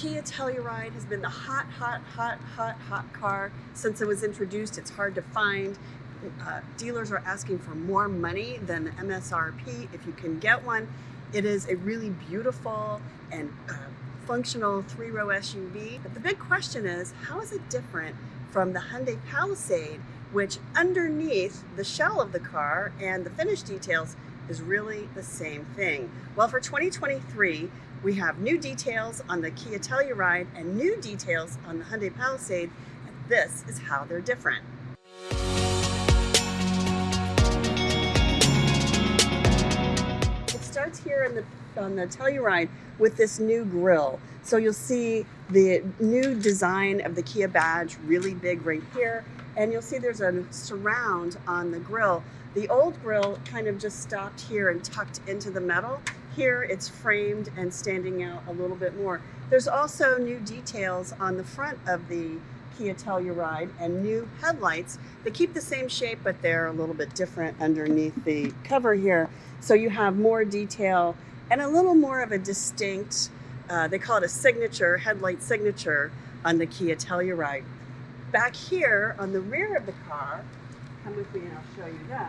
Kia Telluride has been the hot car since it was introduced. It's hard to find. Dealers are asking for more money than the MSRP if you can get one. It is a really beautiful and functional three-row SUV. But the big question is, how is it different from the Hyundai Palisade, which underneath the shell of the car and the finished details is really the same thing? Well, for 2023, we have new details on the Kia Telluride and new details on the Hyundai Palisade, and this is how they're different. It starts here on the Telluride with this new grille. So you'll see the new design of the Kia badge really big right here, and you'll see there's a surround on the grille. The old grille kind of just stopped here and tucked into the metal. Here it's framed and standing out a little bit more. There's also new details on the front of the Kia Telluride and new headlights that keep the same shape, but they're a little bit different underneath the cover here. So you have more detail and a little more of a distinct, they call it a signature, headlight signature on the Kia Telluride. Back here on the rear of the car, come with me and I'll show you this.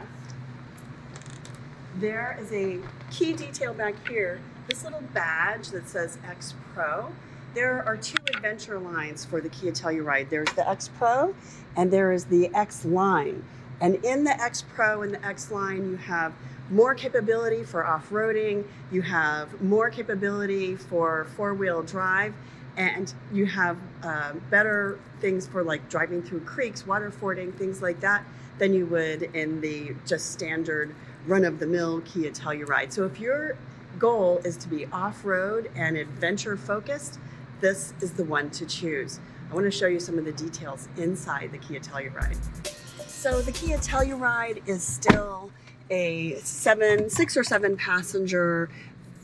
There is a key detail back here, this little badge that says X Pro. There are two adventure lines for the Kia Telluride. There's the X Pro and there is the X Line. And in the X Pro and the X Line, you have more capability for off-roading, you have more capability for four-wheel drive, and you have better things for like driving through creeks, water fording, things like that, than you would in the just standard run-of-the-mill Kia Telluride. So if your goal is to be off-road and adventure-focused, this is the one to choose. I want to show you some of the details inside the Kia Telluride. So the Kia Telluride is still a 6 or 7 passenger,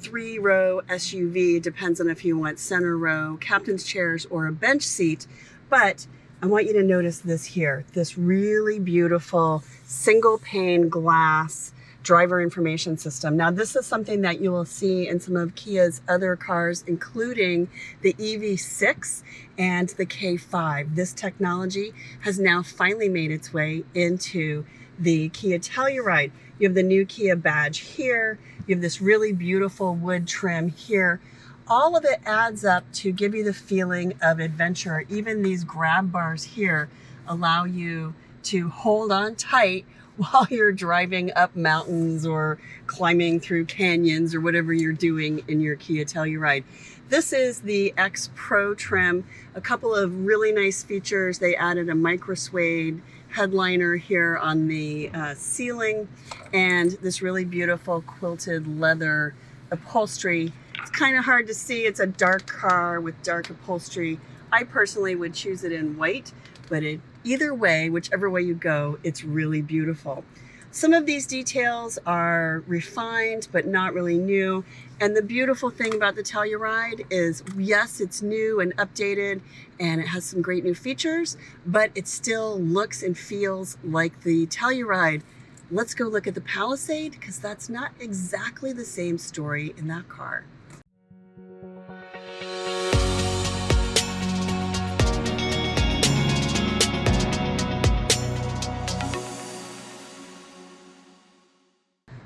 3-row SUV. Depends on if you want center row, captain's chairs, or a bench seat. But I want you to notice this here, this really beautiful single pane glass driver information system. Now, this is something that you will see in some of Kia's other cars, including the EV6 and the K5. This technology has now finally made its way into the Kia Telluride. You have the new Kia badge here. You have this really beautiful wood trim here. All of it adds up to give you the feeling of adventure. Even these grab bars here allow you to hold on tight while you're driving up mountains or climbing through canyons or whatever you're doing in your Kia Telluride. This is the X Pro trim. A couple of really nice features. They added a micro suede headliner here on the ceiling and this really beautiful quilted leather upholstery. It's kind of hard to see. It's a dark car with dark upholstery. I personally would choose it in white, but either way, whichever way you go, it's really beautiful. Some of these details are refined, but not really new. And the beautiful thing about the Telluride is, yes, it's new and updated, and it has some great new features, but it still looks and feels like the Telluride. Let's go look at the Palisade, because that's not exactly the same story in that car.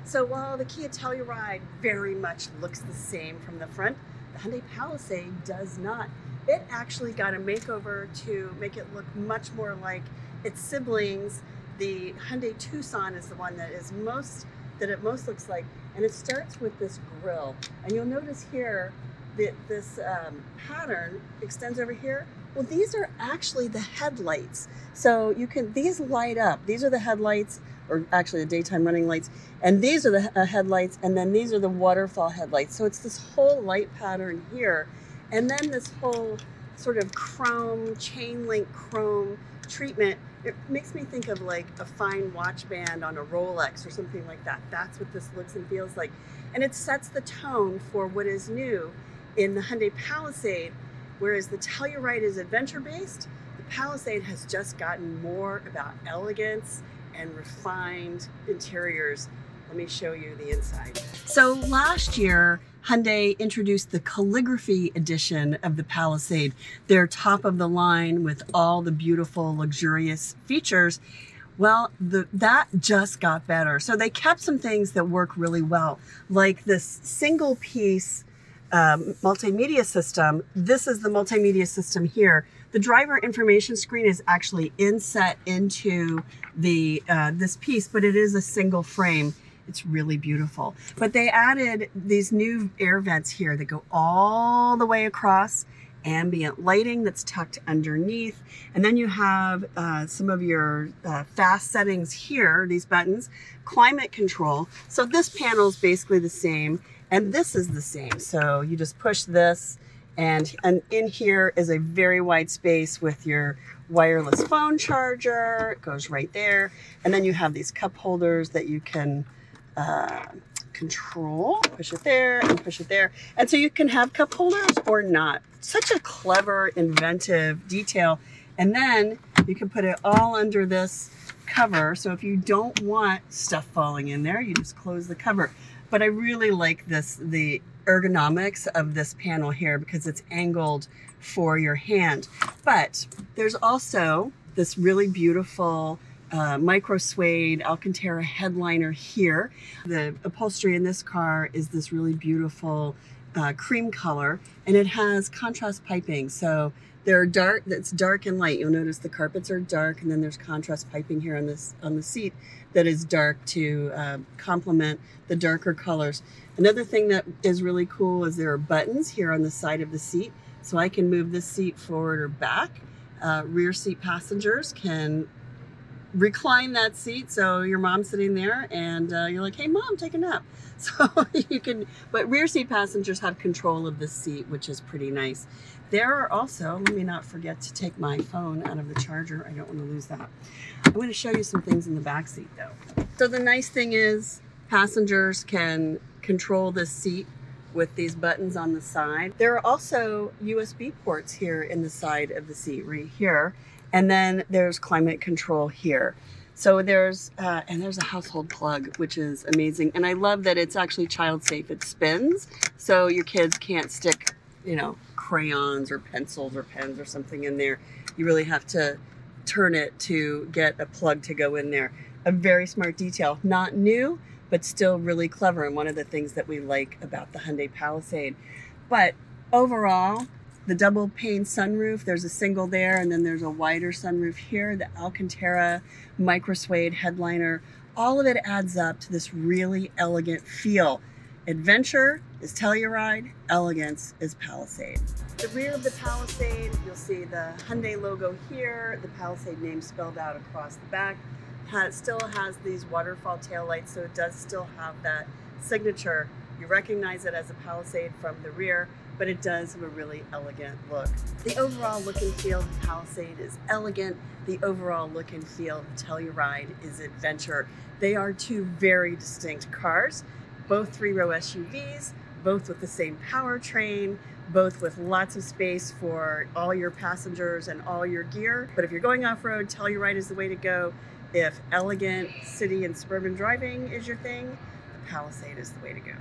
So while the Kia Telluride very much looks the same from the front, the Hyundai Palisade does not. It actually got a makeover to make it look much more like its siblings. The Hyundai Tucson is the one that it most looks like, and it starts with this grille. And you'll notice here that this pattern extends over here. Well, these are actually the headlights. So these light up. These are the headlights, or actually the daytime running lights, and these are the headlights, and then these are the waterfall headlights. So it's this whole light pattern here, and then this whole sort of chrome, chain link chrome treatment. It makes me think of like a fine watch band on a Rolex or something like that. That's what this looks and feels like. And it sets the tone for what is new in the Hyundai Palisade. Whereas the Telluride is adventure-based, the Palisade has just gotten more about elegance and refined interiors. Let me show you the inside. So last year, Hyundai introduced the calligraphy edition of the Palisade. They're top of the line with all the beautiful, luxurious features. Well, that just got better. So they kept some things that work really well, like this single piece multimedia system. This is the multimedia system here. The driver information screen is actually inset into the this piece, but it is a single frame. It's really beautiful. But they added these new air vents here that go all the way across, ambient lighting that's tucked underneath. And then you have some of your fast settings here, these buttons, climate control. So this panel is basically the same, and this is the same. So you just push this, and in here is a very wide space with your wireless phone charger. It goes right there. And then you have these cup holders that you can control, push it there and push it there. And so you can have cup holders or not. Such a clever, inventive detail. And then you can put it all under this cover. So if you don't want stuff falling in there, you just close the cover. But I really like the ergonomics of this panel here because it's angled for your hand. But there's also this really beautiful micro suede Alcantara headliner here. The upholstery in this car is this really beautiful cream color, and it has contrast piping. So they're dark, it's dark and light. You'll notice the carpets are dark, and then there's contrast piping here on the seat that is dark to complement the darker colors. Another thing that is really cool is there are buttons here on the side of the seat, so I can move this seat forward or back. Rear seat passengers can recline that seat, so your mom's sitting there and you're like, hey mom, take a nap. So you can, but rear seat passengers have control of this seat, which is pretty nice. There are also, let me not forget to take my phone out of the charger. I don't want to lose that. I'm going to show you some things in the back seat though. So the nice thing is passengers can control this seat with these buttons on the side. There are also USB ports here in the side of the seat right here. And then there's climate control here. So there's a household plug, which is amazing. And I love that it's actually child safe. It spins, so your kids can't stick, crayons or pencils or pens or something in there. You really have to turn it to get a plug to go in there. A very smart detail, not new, but still really clever. And one of the things that we like about the Hyundai Palisade. But overall, the double pane sunroof, there's a single there, and then there's a wider sunroof here, the Alcantara micro suede headliner. All of it adds up to this really elegant feel. Adventure is Telluride, elegance is Palisade. The rear of the Palisade, you'll see the Hyundai logo here, the Palisade name spelled out across the back. It still has these waterfall taillights, so it does still have that signature. You recognize it as a Palisade from the rear, but it does have a really elegant look. The overall look and feel of the Palisade is elegant. The overall look and feel of the Telluride is adventure. They are two very distinct cars, both three-row SUVs, both with the same powertrain, both with lots of space for all your passengers and all your gear. But if you're going off-road, Telluride is the way to go. If elegant city and suburban driving is your thing, the Palisade is the way to go.